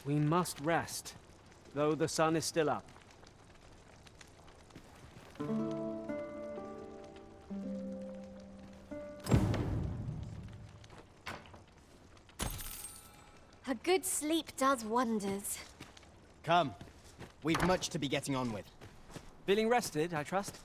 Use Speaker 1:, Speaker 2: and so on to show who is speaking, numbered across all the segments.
Speaker 1: We must rest, though the sun is still up.
Speaker 2: A good sleep does wonders.
Speaker 3: Come. We've much to be getting on with.
Speaker 1: Feeling rested, I trust?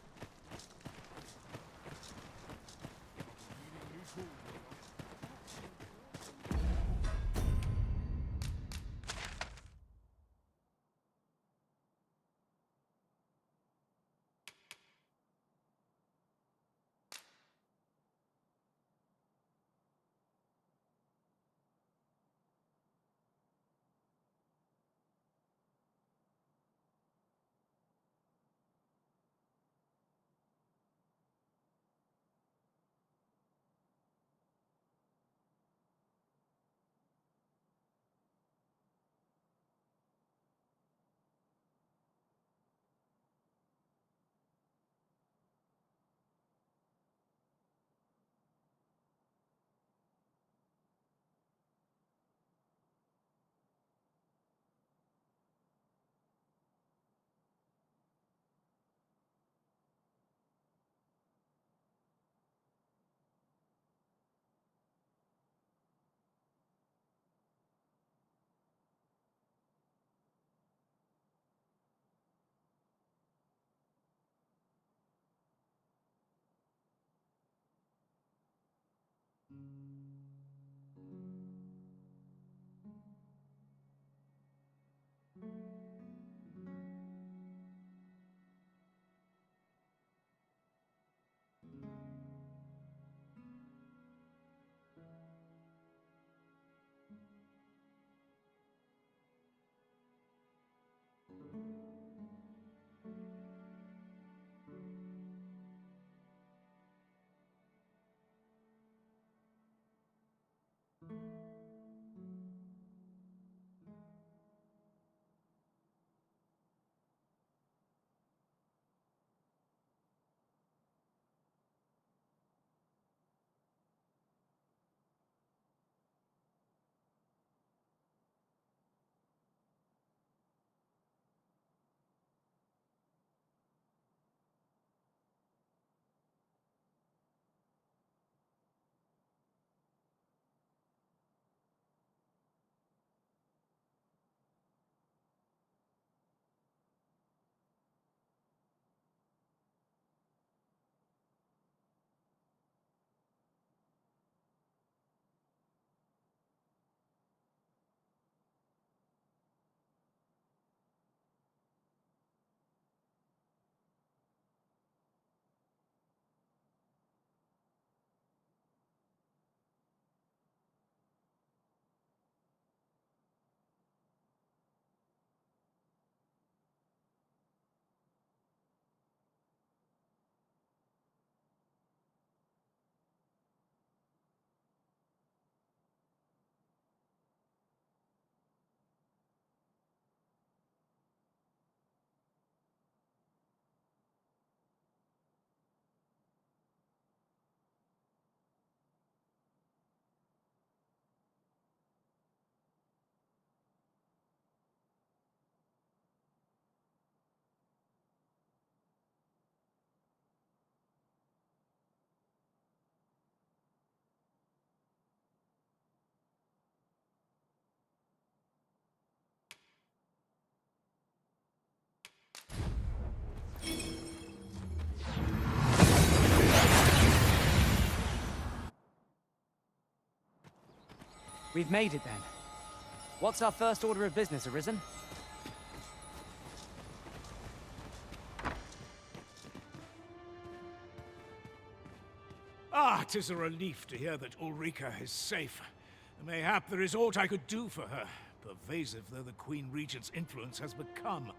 Speaker 1: We've made it then. What's our first order of business, Arisen?
Speaker 4: Ah, 'tis a relief to hear that Ulrika is safe. Mayhap there is aught I could do for her, pervasive though the Queen Regent's influence has become.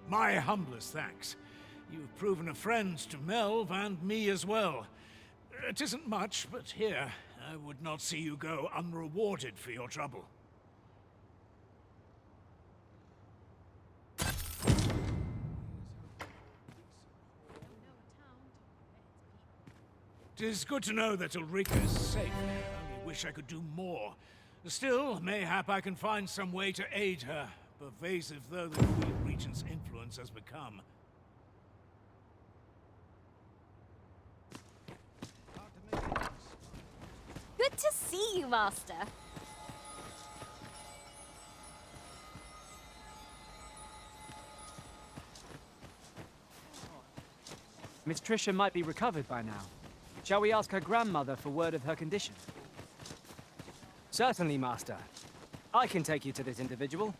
Speaker 4: My humblest thanks. You've proven a friend to Melv and me as well. It isn't much, but here, I would not see you go unrewarded for your trouble. 'Tis good to know that Ulrika is safe. I only wish I could do more. Still, mayhap I can find some way to aid her, pervasive though the Queen Regent's influence has become.
Speaker 2: Good to see you, Master.
Speaker 1: Miss Trisha might be recovered by now. Shall we ask her grandmother for word of her condition? Certainly, Master. I can take you to this individual.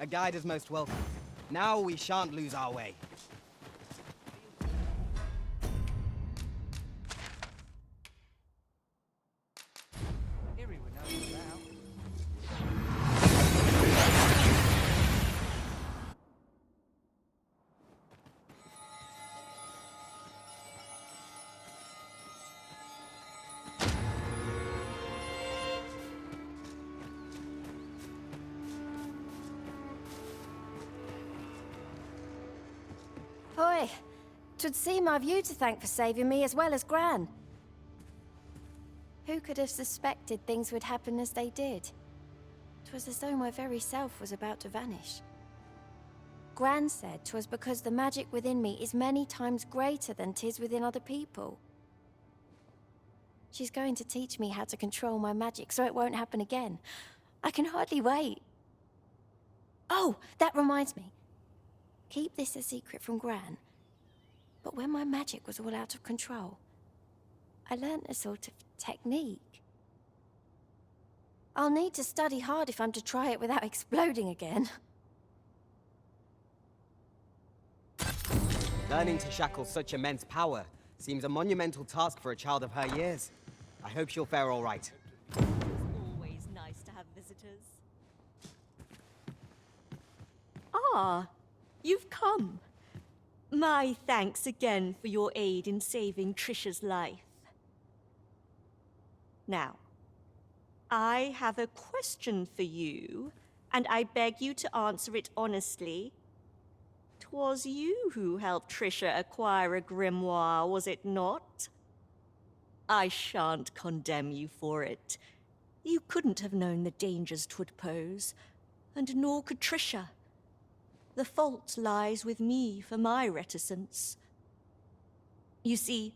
Speaker 3: A guide is most welcome. Now we shan't lose our way.
Speaker 2: Hoy, 'twould seem I've you to thank for saving me as well as Gran. Who could have suspected things would happen as they did? 'Twas as though my very self was about to vanish. Gran said 'twas because the magic within me is many times greater than 'tis within other people. She's going to teach me how to control my magic so it won't happen again. I can hardly wait. Oh, that reminds me. Keep this a secret from Gran. But when my magic was all out of control, I learnt a sort of technique. I'll need to study hard if I'm to try it without exploding again.
Speaker 3: Learning to shackle such immense power seems a monumental task for a child of her years. I hope she'll fare all right.
Speaker 5: It's always nice to have visitors. Ah, you've come. My thanks again for your aid in saving Trisha's life. Now, I have a question for you, and I beg you to answer it honestly. 'Twas you who helped Trisha acquire a grimoire, was it not? I shan't condemn you for it. You couldn't have known the dangers 'twould pose, and nor could Trisha. The fault lies with me for my reticence. You see,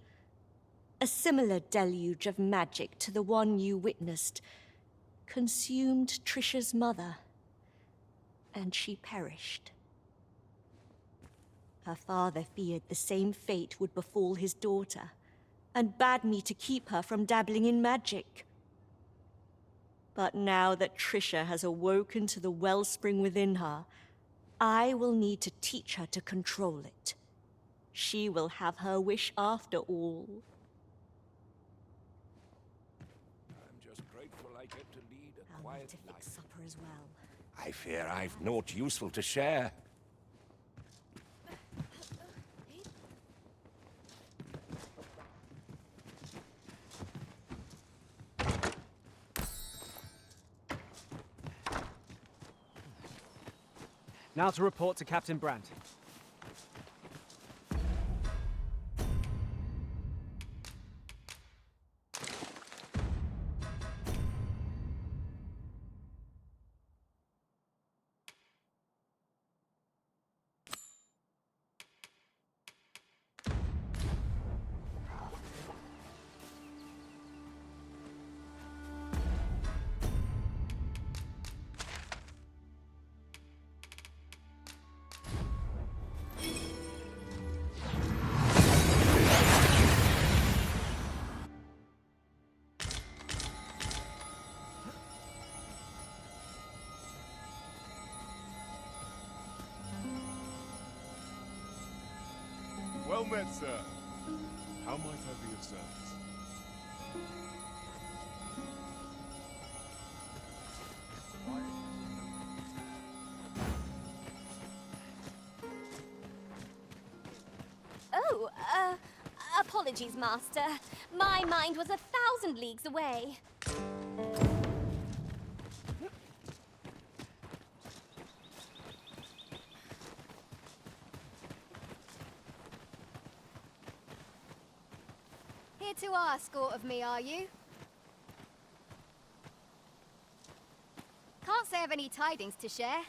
Speaker 5: a similar deluge of magic to the one you witnessed consumed Trisha's mother, and she perished. Her father feared the same fate would befall his daughter, and bade me to keep her from dabbling in magic. But now that Trisha has awoken to the wellspring within her, I will need to teach her to control it. She will have her wish after all.
Speaker 6: I'm just grateful I get to lead a
Speaker 5: I'll
Speaker 6: quiet
Speaker 5: need to
Speaker 6: life.
Speaker 5: fix supper as well.
Speaker 6: I fear I've naught useful to share.
Speaker 1: Now to report to Captain Brandt.
Speaker 7: Well met, sir. How might I be of service?
Speaker 8: apologies, Master. My mind was 1,000 leagues away. Here to ask aught of me, are you? Can't say I've any tidings to share.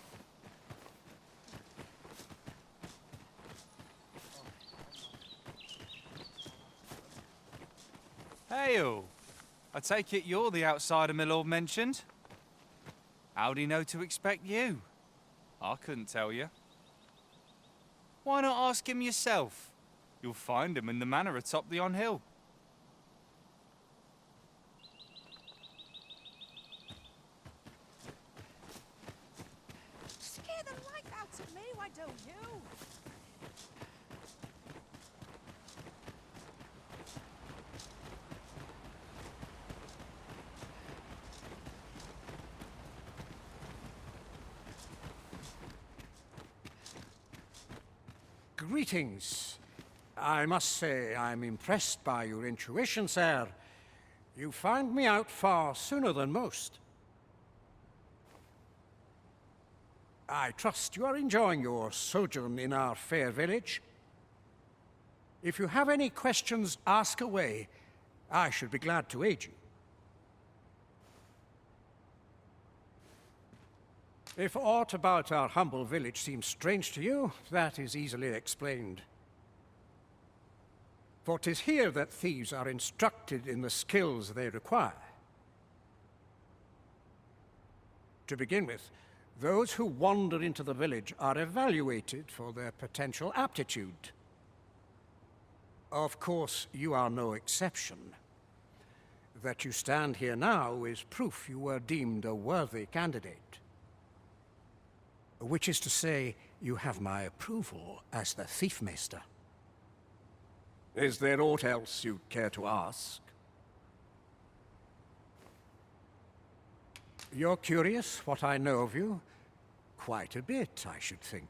Speaker 9: Hail! I take it you're the outsider my lord mentioned? How'd he know to expect you? I couldn't tell you. Why not ask him yourself? You'll find him in the manor atop the on-hill.
Speaker 10: Scare the life out of me, why don't you?
Speaker 11: Greetings. I must say I'm impressed by your intuition, sir. You found me out far sooner than most. I trust you are enjoying your sojourn in our fair village. If you have any questions, ask away. I should be glad to aid you. If aught about our humble village seems strange to you, that is easily explained. For 'tis here that thieves are instructed in the skills they require. To begin with, those who wander into the village are evaluated for their potential aptitude. Of course, you are no exception. That you stand here now is proof you were deemed a worthy candidate. Which is to say, you have my approval as the Thiefmeister. Is there aught else you'd care to ask? You're curious what I know of you? Quite a bit, I should think.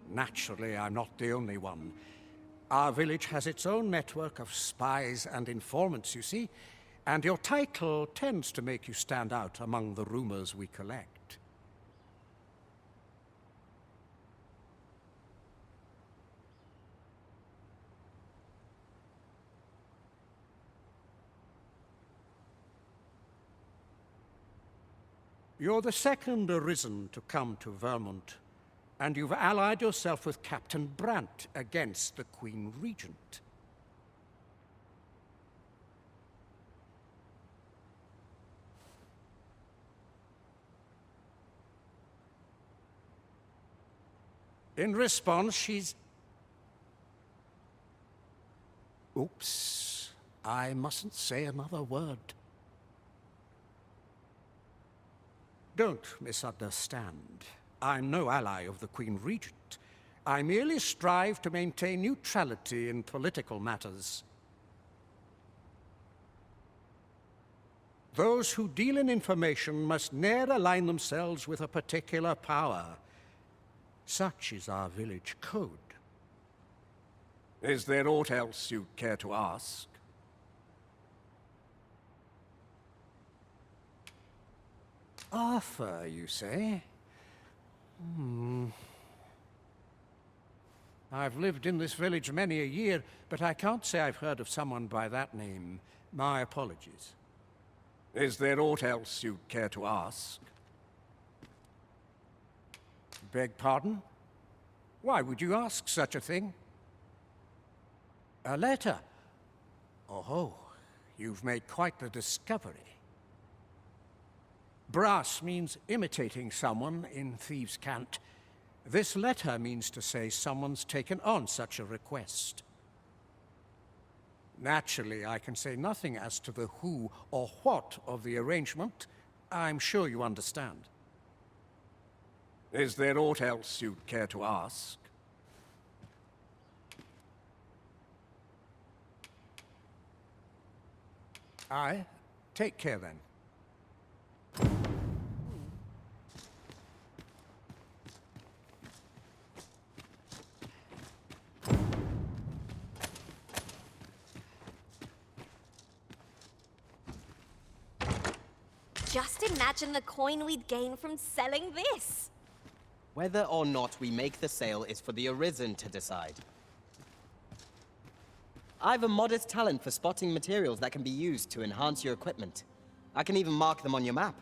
Speaker 11: Naturally, I'm not the only one. Our village has its own network of spies and informants, you see, and your title tends to make you stand out among the rumors we collect. You're the second arisen to come to Vermont, and you've allied yourself with Captain Brant against the Queen Regent. In response, she's... Oops, I mustn't say another word. Don't misunderstand. I'm no ally of the Queen Regent. I merely strive to maintain neutrality in political matters. Those who deal in information must ne'er align themselves with a particular power. Such is our village code. Is there aught else you care to ask? Arthur, you say? I've lived in this village many a year, but I can't say I've heard of someone by that name. My apologies. Is there aught else you'd care to ask? Beg pardon? Why would you ask such a thing? A letter? Oh, you've made quite the discovery. Brass means imitating someone in thieves' cant. This letter means to say someone's taken on such a request. Naturally, I can say nothing as to the who or what of the arrangement, I'm sure you understand. Is there aught else you'd care to ask? Aye. Take care, then.
Speaker 8: Just imagine the coin we'd gain from selling this.
Speaker 3: Whether or not we make the sale is for the Arisen to decide. I've a modest talent for spotting materials that can be used to enhance your equipment. I can even mark them on your map.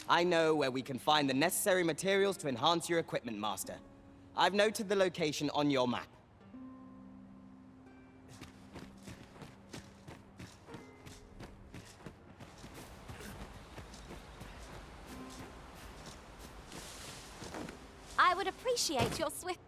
Speaker 3: I know where we can find the necessary materials to enhance your equipment, Master. I've noted the location on your map.
Speaker 8: I would appreciate your swift...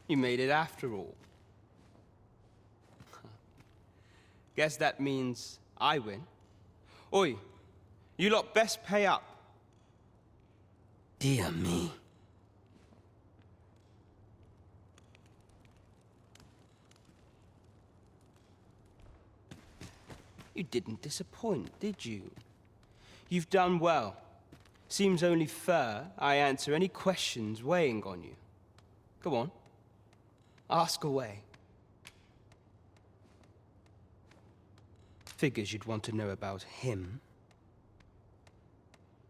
Speaker 12: You made it after all. Guess that means I win. Oi, you lot best pay up.
Speaker 3: Dear me.
Speaker 12: You didn't disappoint, did you? You've done well. Seems only fair I answer any questions weighing on you. Go on. Ask away. Figures you'd want to know about him.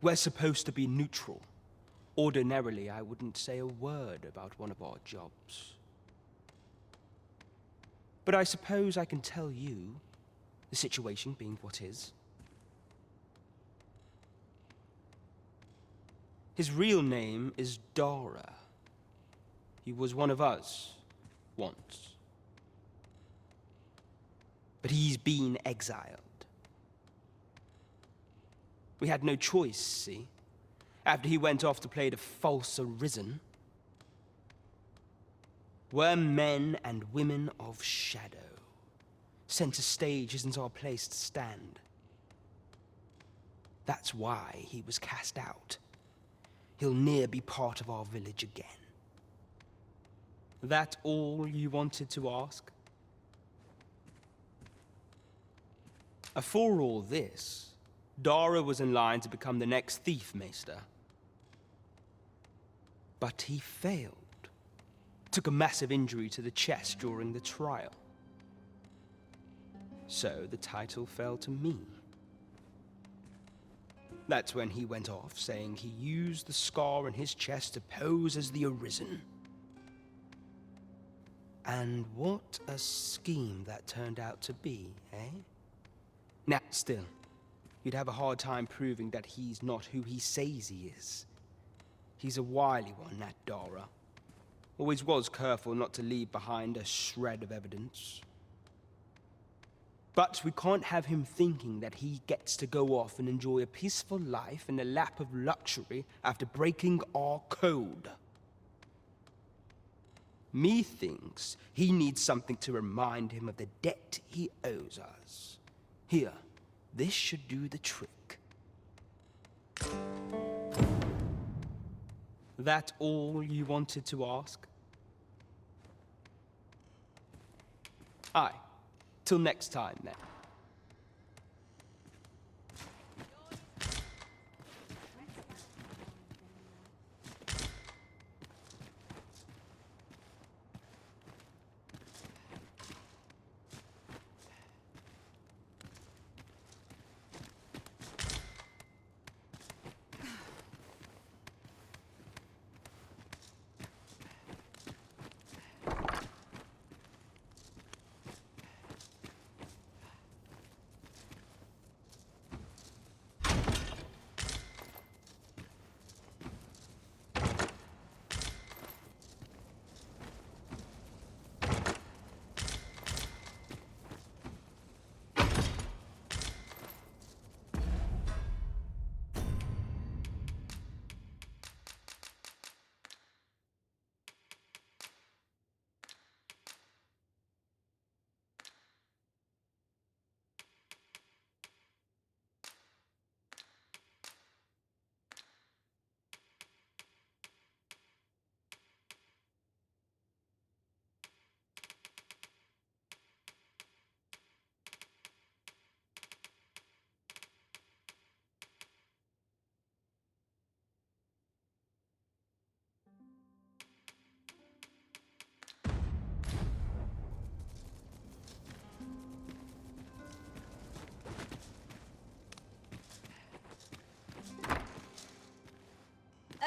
Speaker 12: We're supposed to be neutral. Ordinarily, I wouldn't say a word about one of our jobs. But I suppose I can tell you, the situation being what is. His real name is Dara. He was one of us, once. But he's been exiled. We had no choice, see? After he went off to play the false arisen, we're men and women of shadow. Center stage isn't our place to stand. That's why he was cast out. He'll ne'er be part of our village again. That all you wanted to ask? For all this, Dara was in line to become the next thief maester. But he failed. Took a massive injury to the chest during the trial. So the title fell to me. That's when he went off, saying he used the scar on his chest to pose as the Arisen. And what a scheme that turned out to be, eh? Now, still, you'd have a hard time proving that he's not who he says he is. He's a wily one, that Dara. Always was careful not to leave behind a shred of evidence. But we can't have him thinking that he gets to go off and enjoy a peaceful life in a lap of luxury after breaking our code. Methinks he needs something to remind him of the debt he owes us. Here, this should do the trick. That all you wanted to ask? Aye. Till next time, then.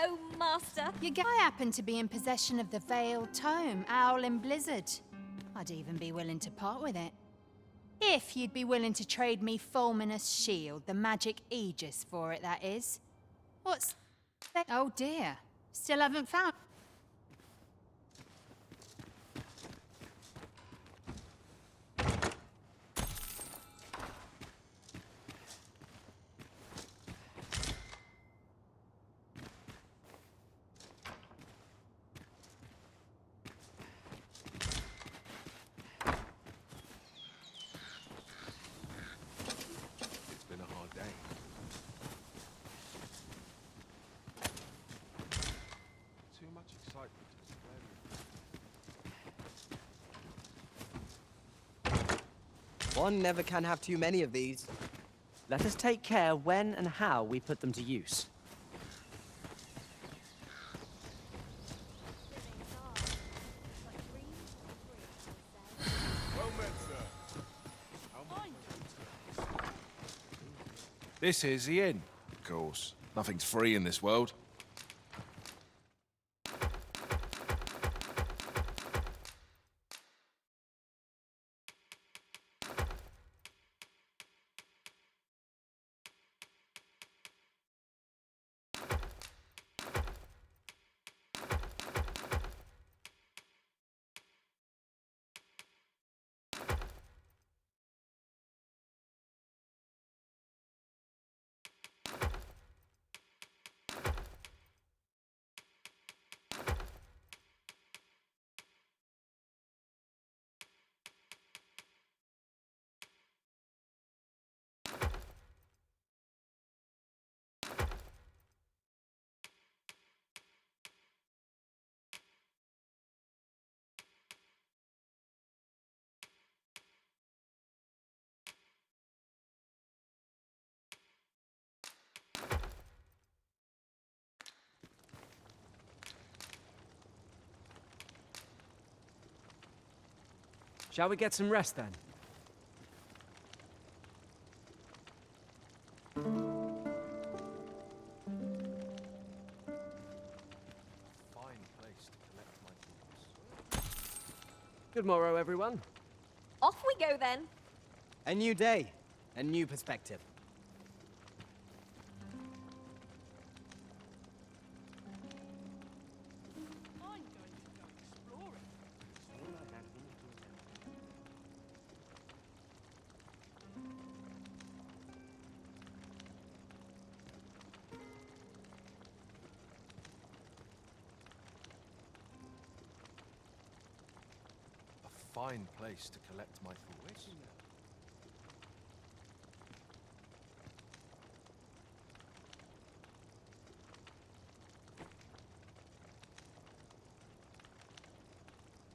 Speaker 8: Oh, Master.
Speaker 10: Your guy happened to be in possession of the Veiled Tome, Owl in Blizzard. I'd even be willing to part with it. If you'd be willing to trade me Fulminous Shield, the magic Aegis for it, that is. What's... Oh dear. Still haven't found...
Speaker 7: It's been a hard day. Too much excitement to spare.
Speaker 3: One never can have too many of these.
Speaker 1: Let us take care when and how we put them to use.
Speaker 7: Well met, sir. How much
Speaker 6: This is the inn. Of course. Nothing's free in this world.
Speaker 1: Shall we get some rest then?
Speaker 6: Fine place to collect my thoughts.
Speaker 1: Good morrow, everyone.
Speaker 8: Off we go then.
Speaker 3: A new day, a new perspective.
Speaker 6: A fine place to collect my thoughts.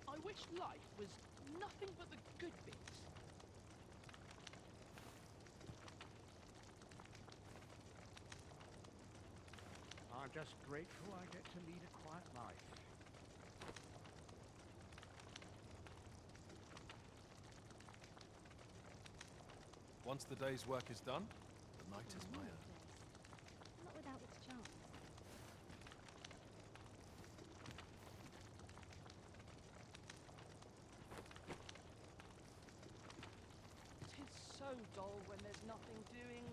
Speaker 13: I wish life was nothing but the good bits.
Speaker 11: I'm just grateful I get to lead a quiet life.
Speaker 6: Once the day's work is done, the night is my own.
Speaker 8: Not without its charms.
Speaker 13: Tis so dull when there's nothing doing.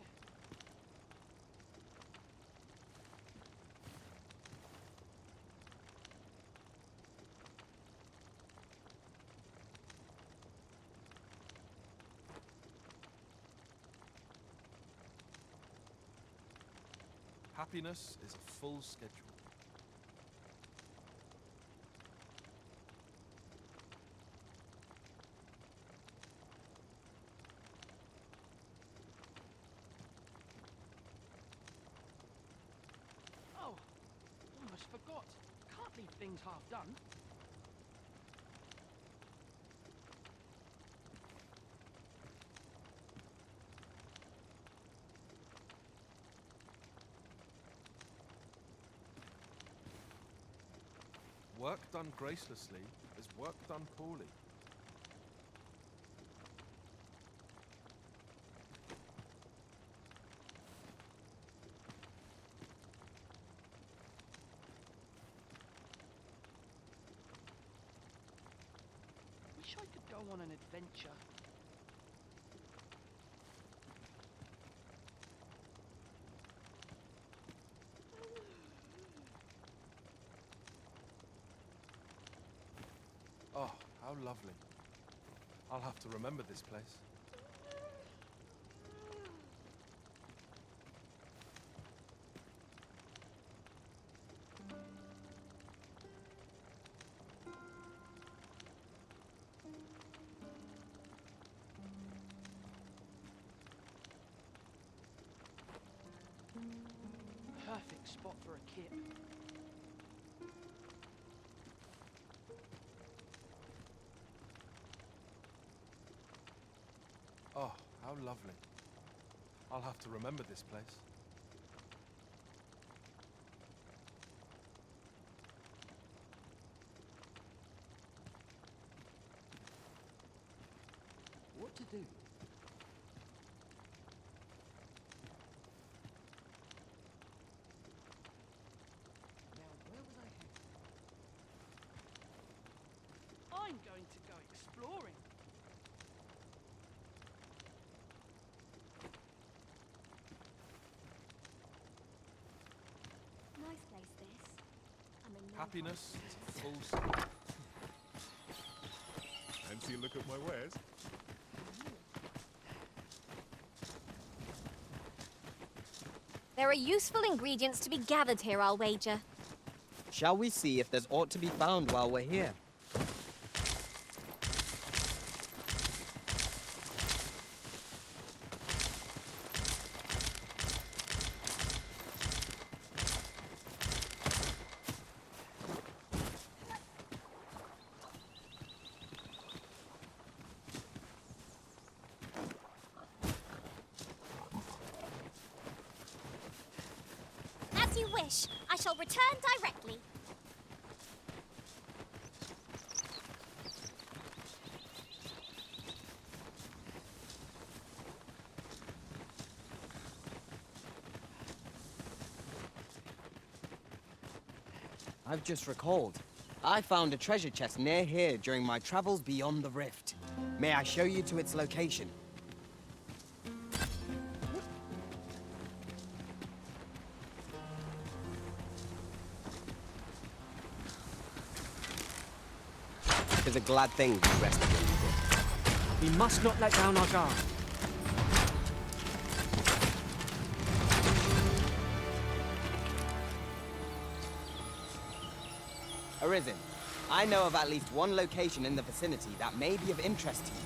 Speaker 6: Happiness is a full schedule.
Speaker 13: Oh, almost forgot. Can't leave things half done.
Speaker 6: Work done gracelessly is work done poorly.
Speaker 13: Wish I could go on an adventure.
Speaker 6: Oh, how lovely. I'll have to remember this place.
Speaker 13: Perfect spot for a kip.
Speaker 6: Oh, how lovely. I'll have to remember this place.
Speaker 3: What to do? Now, where was I headed?
Speaker 13: I'm going to go exploring.
Speaker 8: Nice place, this. I'm in no
Speaker 6: Happiness is a full schedule.
Speaker 7: Fancy a look at my wares?
Speaker 8: There are useful ingredients to be gathered here, I'll wager.
Speaker 3: Shall we see if there's aught to be found while we're here?
Speaker 8: As you wish. I shall return directly.
Speaker 3: I've just recalled. I found a treasure chest near here during my travels beyond the rift. May I show you to its location? It's a glad thing we rested when we did.
Speaker 1: We must not let down our guard.
Speaker 3: Arisen, I know of at least one location in the vicinity that may be of interest to you.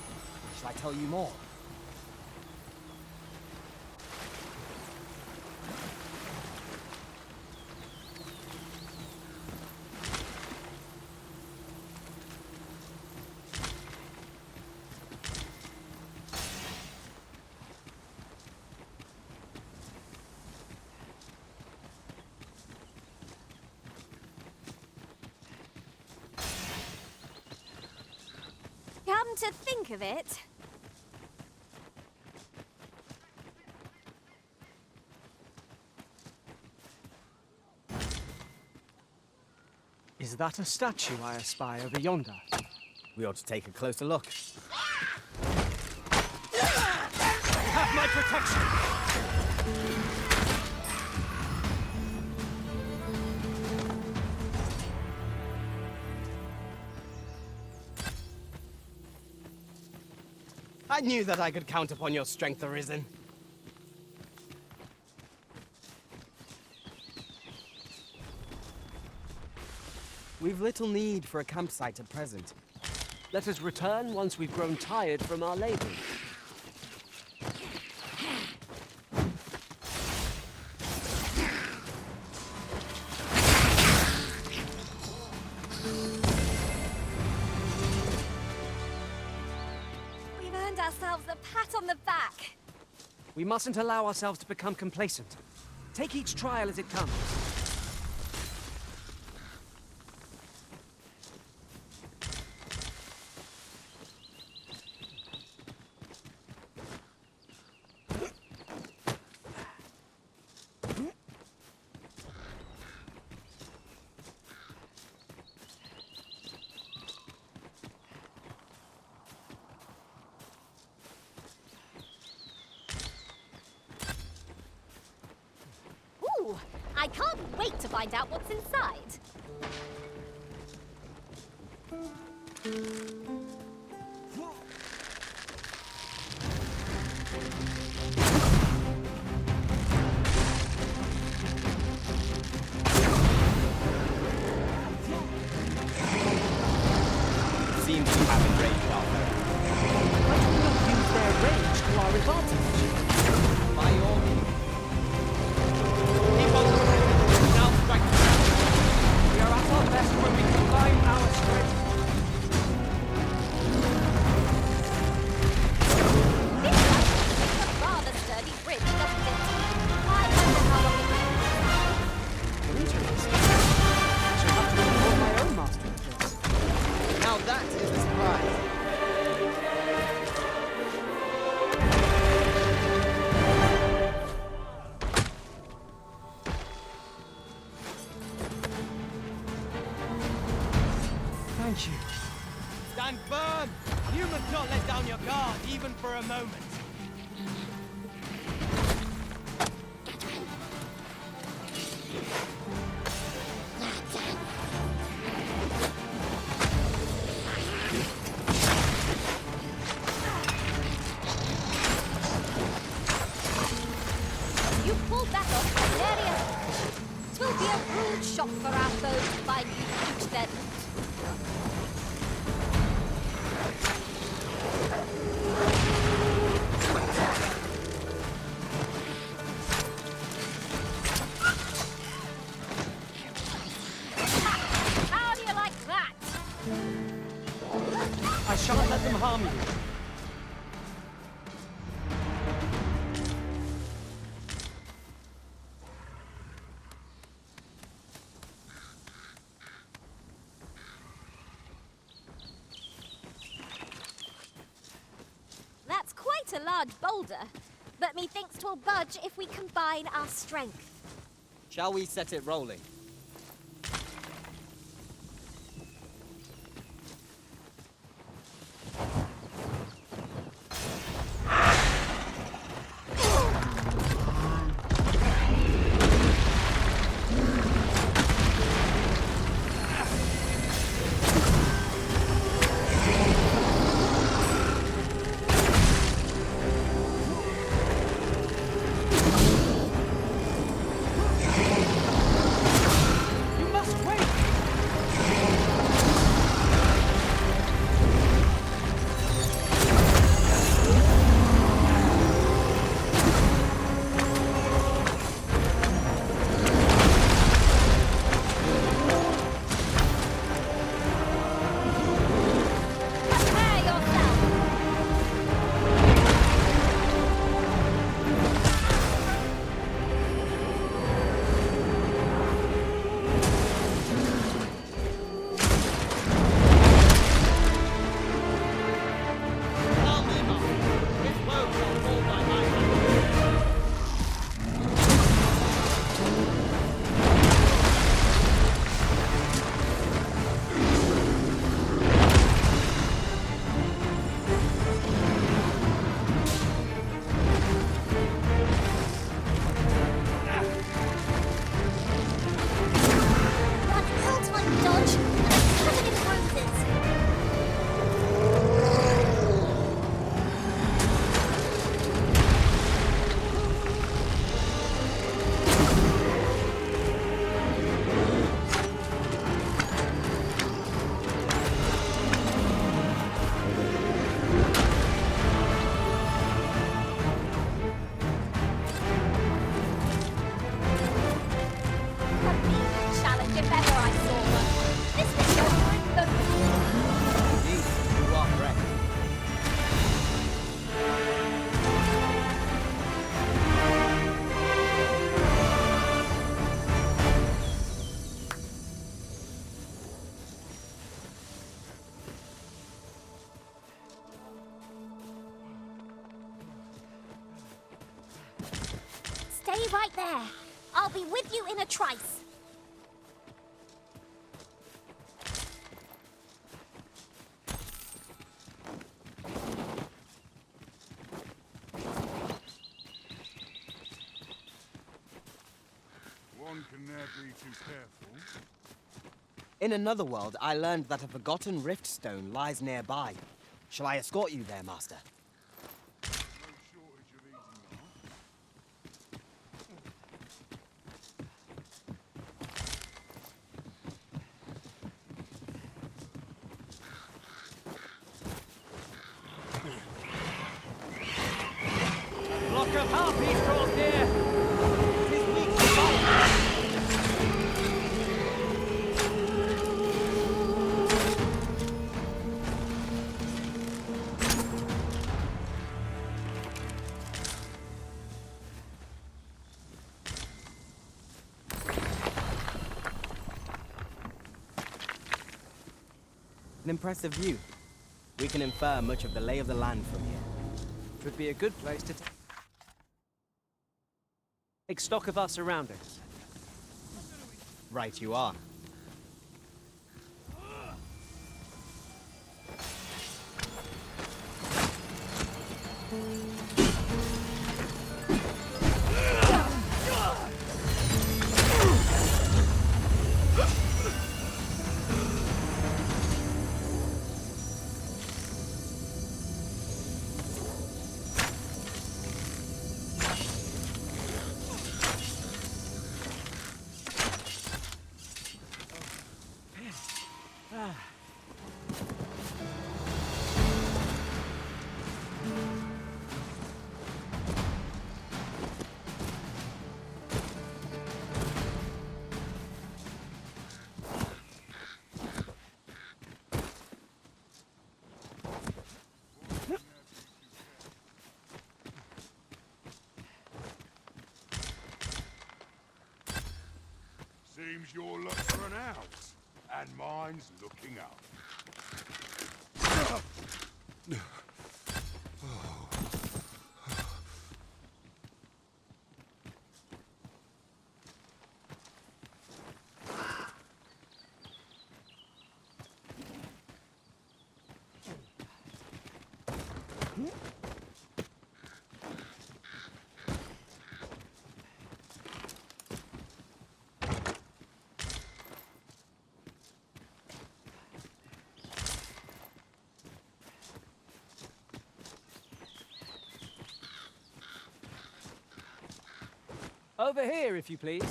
Speaker 3: Shall I tell you more?
Speaker 8: Come to think of it,
Speaker 1: Is that a statue I espy over yonder?
Speaker 3: We ought to take a closer look.
Speaker 1: Have my protection!
Speaker 3: I knew that I could count upon your strength, Arisen. We've little need for a campsite at present.
Speaker 1: Let us return once we've grown tired from our labor.
Speaker 8: we've earned ourselves a pat on the back.
Speaker 1: We mustn't allow ourselves to become complacent. Take each trial as it comes.
Speaker 8: Ooh, I can't wait to find out what's inside.
Speaker 3: Seems you have enraged our foe.
Speaker 1: Why do we not use their rage to our advantage?
Speaker 3: By all means. Keep on the rhythm. Now strike.
Speaker 1: We are at our best when we combine our strength.
Speaker 8: This like makes a rather sturdy bridge, doesn't it? I wonder how long it lasts.
Speaker 1: Interesting. I shall have to call my own master of this.
Speaker 3: Now that is a surprise.
Speaker 1: Thank you.
Speaker 3: Stand firm! You must not let down your guard, even for a moment.
Speaker 8: You pulled that off hilarious. 'Twill be a rude shock for our foes to find you reach their loot. How do you like that?
Speaker 1: I shan't let them harm you.
Speaker 8: That's quite a large boulder, but methinks 'twill budge if we combine our strength.
Speaker 3: Shall we set it rolling?
Speaker 8: Stay right there. I'll be with you in a trice.
Speaker 7: One can never be too careful.
Speaker 3: In another world, I learned that a forgotten rift stone lies nearby. Shall I escort you there, Master?
Speaker 7: No shortage of easy
Speaker 1: Block of harpies draws near!
Speaker 3: An impressive view. We can infer much of the lay of the land from here.
Speaker 1: Would be a good place to take stock of our surroundings.
Speaker 3: Right you are.
Speaker 7: Seems your luck's run out, and mine's looking up.
Speaker 1: Over here, if you please.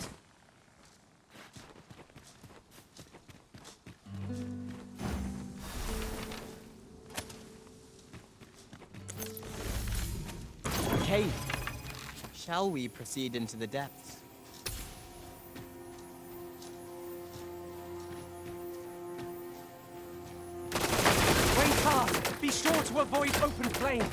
Speaker 3: Cave. Shall we proceed into the depths?
Speaker 1: Wait hard! Be sure to avoid open flame!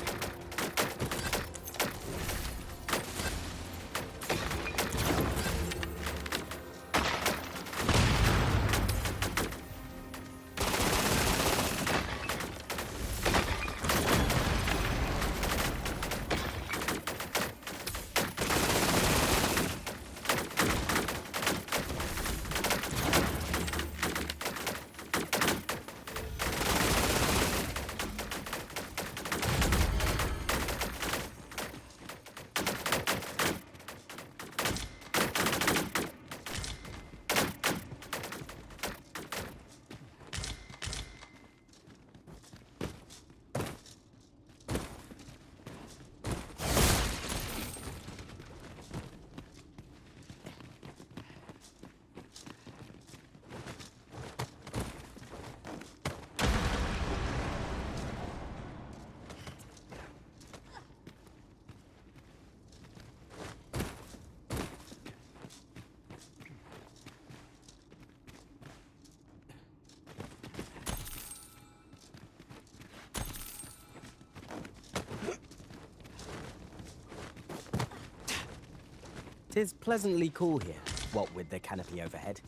Speaker 3: Tis pleasantly cool here, what with the canopy overhead.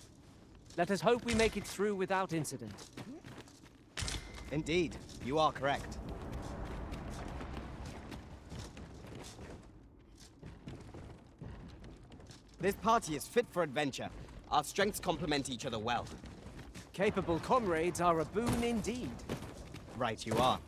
Speaker 1: Let us hope we make it through without incident.
Speaker 3: Indeed, you are correct. This party is fit for adventure. Our strengths complement each other well.
Speaker 1: Capable comrades are a boon indeed.
Speaker 3: Right you are.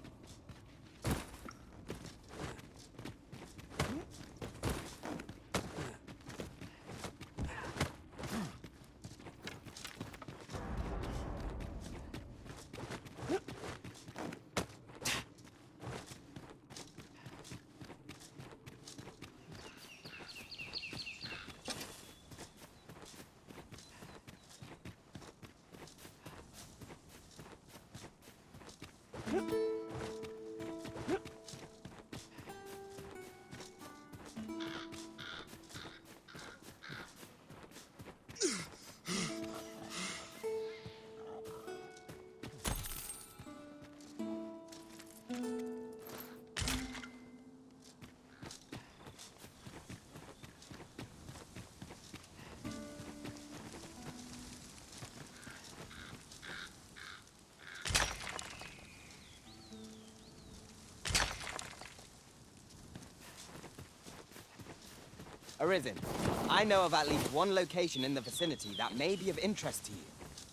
Speaker 3: Arisen, I know of at least one location in the vicinity that may be of interest to you.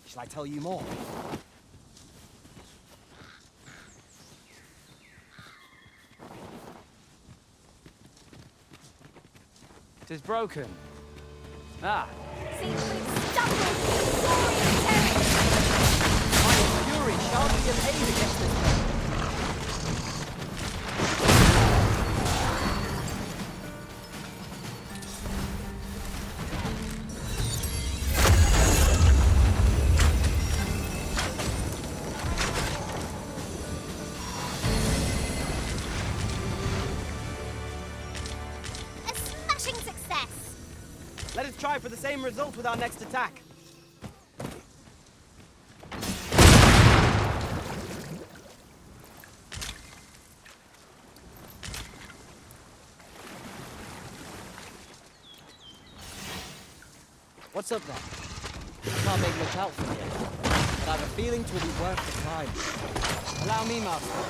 Speaker 3: Shall I tell you more?
Speaker 1: It is broken. Ah.
Speaker 8: Seems we've stumbled through glorious territory.
Speaker 3: My fury shall be of aid against this foe. Let us try for the same result with our next attack. What's up there? I can't make much out from here, but I have a feeling 'twill be worth the climb. Allow me, Master.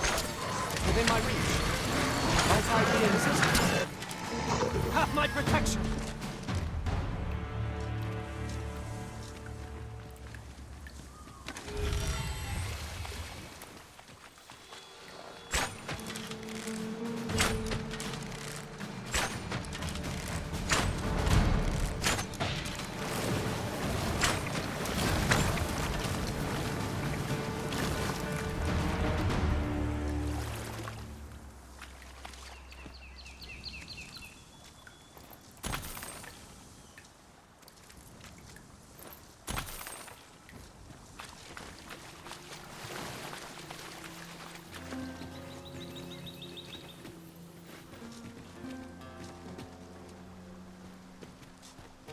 Speaker 3: Within my reach. Might I be in assistance? You have my protection!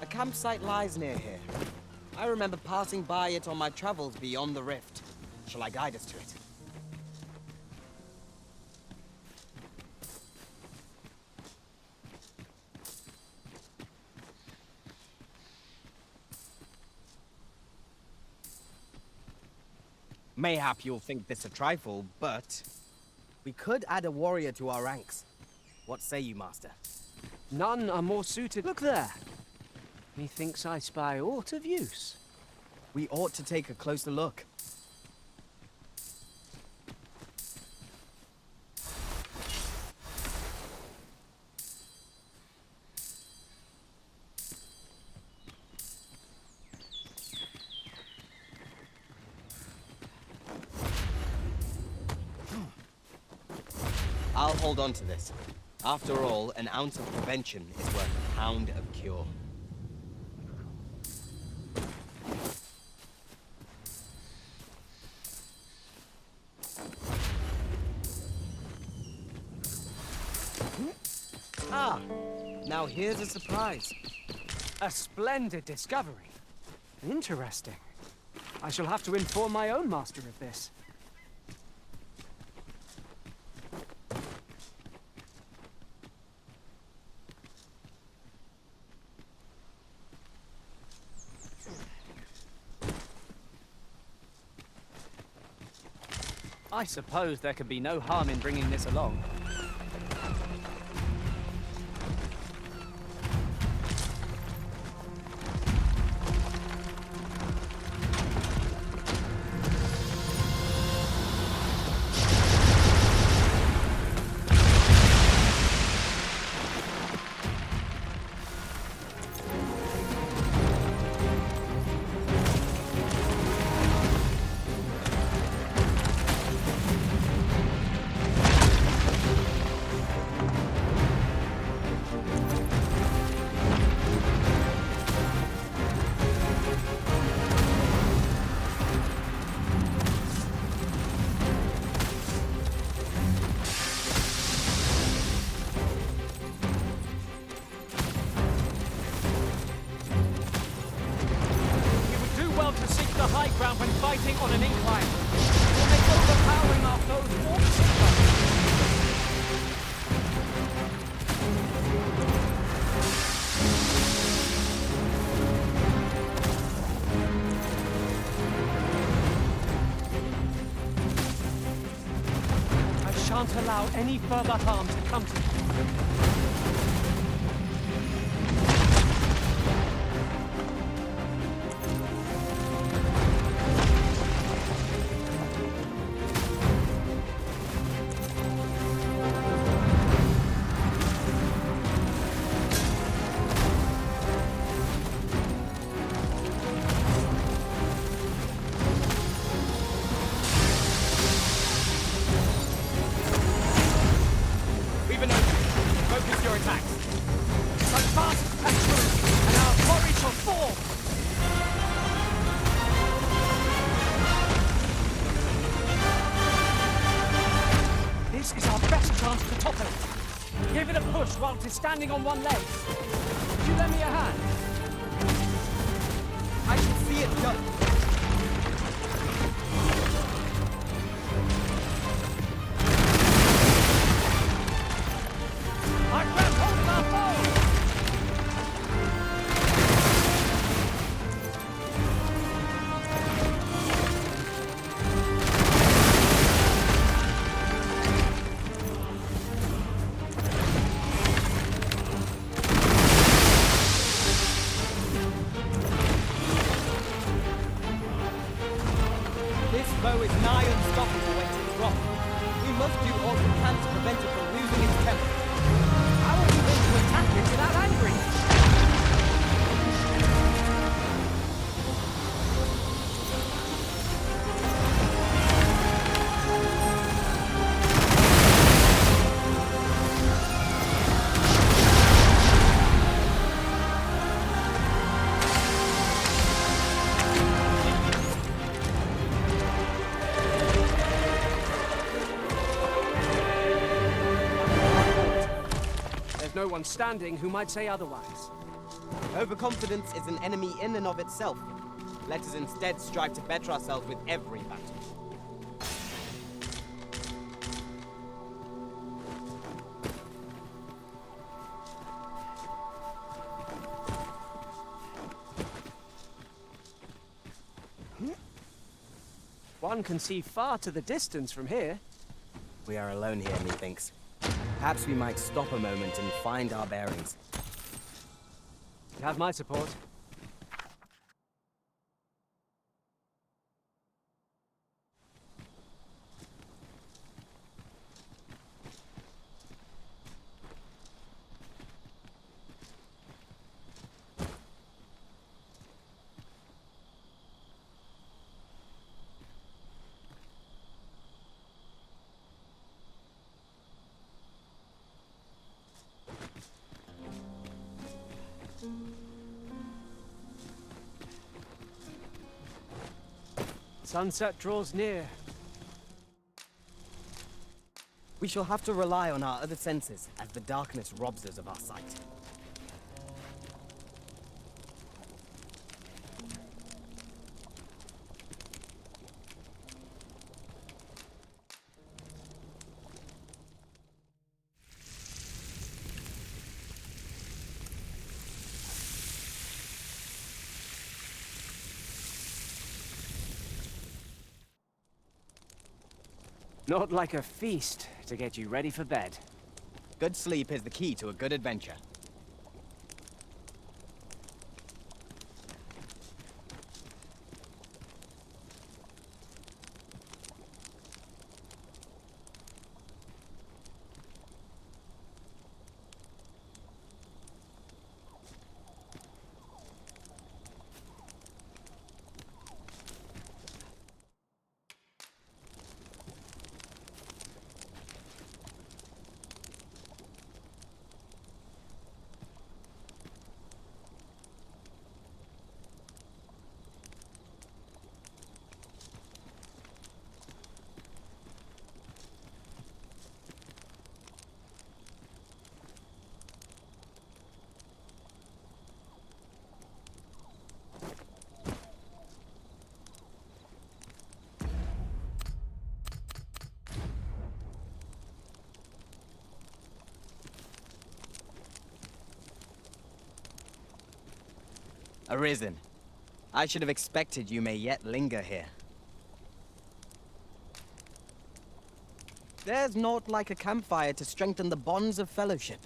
Speaker 3: A campsite lies near here. I remember passing by it on my travels beyond the rift. Shall I guide us to it? Mayhap you'll think this a trifle, but we could add a warrior to our ranks. What say you, Master?
Speaker 1: None are more suited. Look there. Methinks I spy aught of use.
Speaker 3: We ought to take a closer look. I'll hold on to this. After all, an ounce of prevention is worth a pound of cure. Ah, now here's a surprise.
Speaker 1: A splendid discovery. Interesting. I shall have to inform my own master of this. I suppose there can be no harm in bringing this along. retreating on an incline. We'll make overpowering our foes more difficult. I shan't allow any further harm to come to you. Is standing on one leg. Would you lend me a hand?
Speaker 3: I can see it done.
Speaker 1: I grabbed hold of our foe! No one standing who might say otherwise.
Speaker 3: Overconfidence is an enemy in and of itself. Let us instead strive to better ourselves with every battle.
Speaker 1: One can see far to the distance from here.
Speaker 3: We are alone here, methinks. Perhaps we might stop a moment and find our bearings.
Speaker 1: You have my support. Sunset draws near.
Speaker 3: We shall have to rely on our other senses as the darkness robs us of our sight.
Speaker 1: Not like a feast to get you ready for bed.
Speaker 3: Good sleep is the key to a good adventure. Arisen. I should have expected you may yet linger here. There's naught like a campfire to strengthen the bonds of fellowship.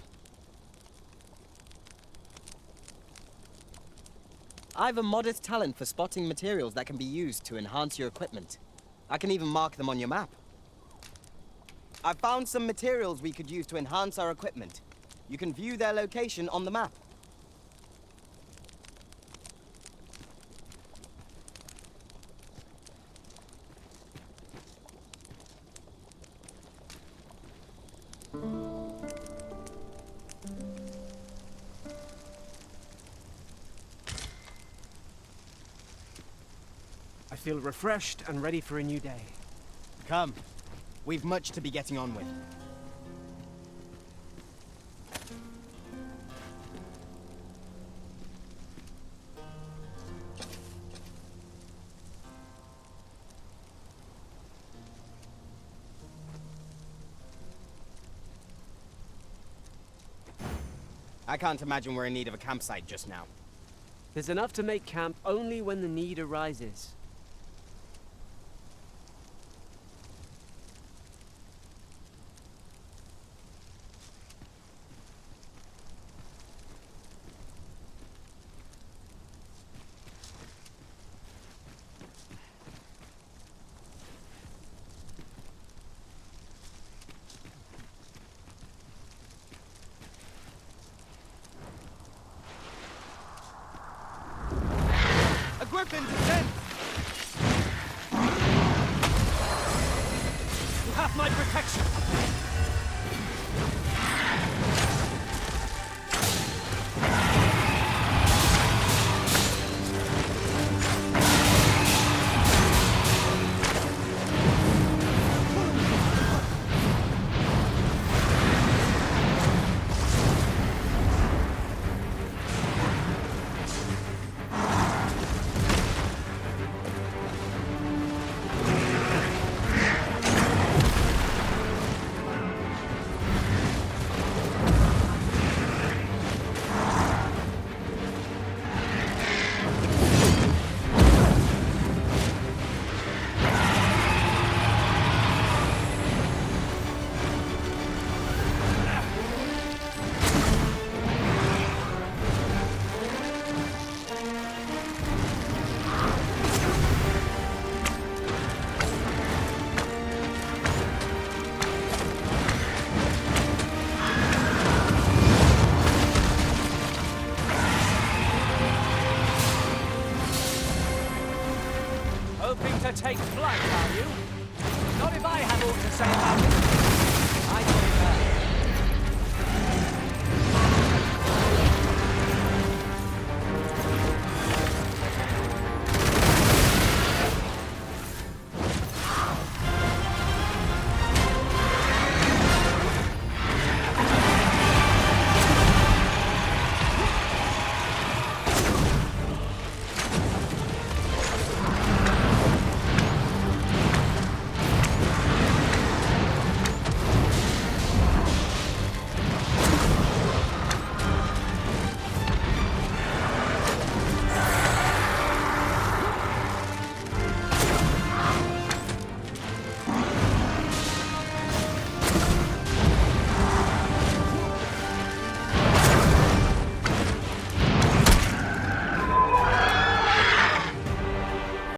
Speaker 3: I've a modest talent for spotting materials that can be used to enhance your equipment. I can even mark them on your map. I've found some materials we could use to enhance our equipment. You can view their location on the map.
Speaker 1: I feel refreshed and ready for a new day.
Speaker 3: Come. We've much to be getting on with. I can't imagine we're in need of a campsite just now.
Speaker 1: There's enough to make camp only when the need arises.
Speaker 3: Griffin, descend!
Speaker 1: You have my protection! Hoping to take flight, are you? Not if I have aught to say about it.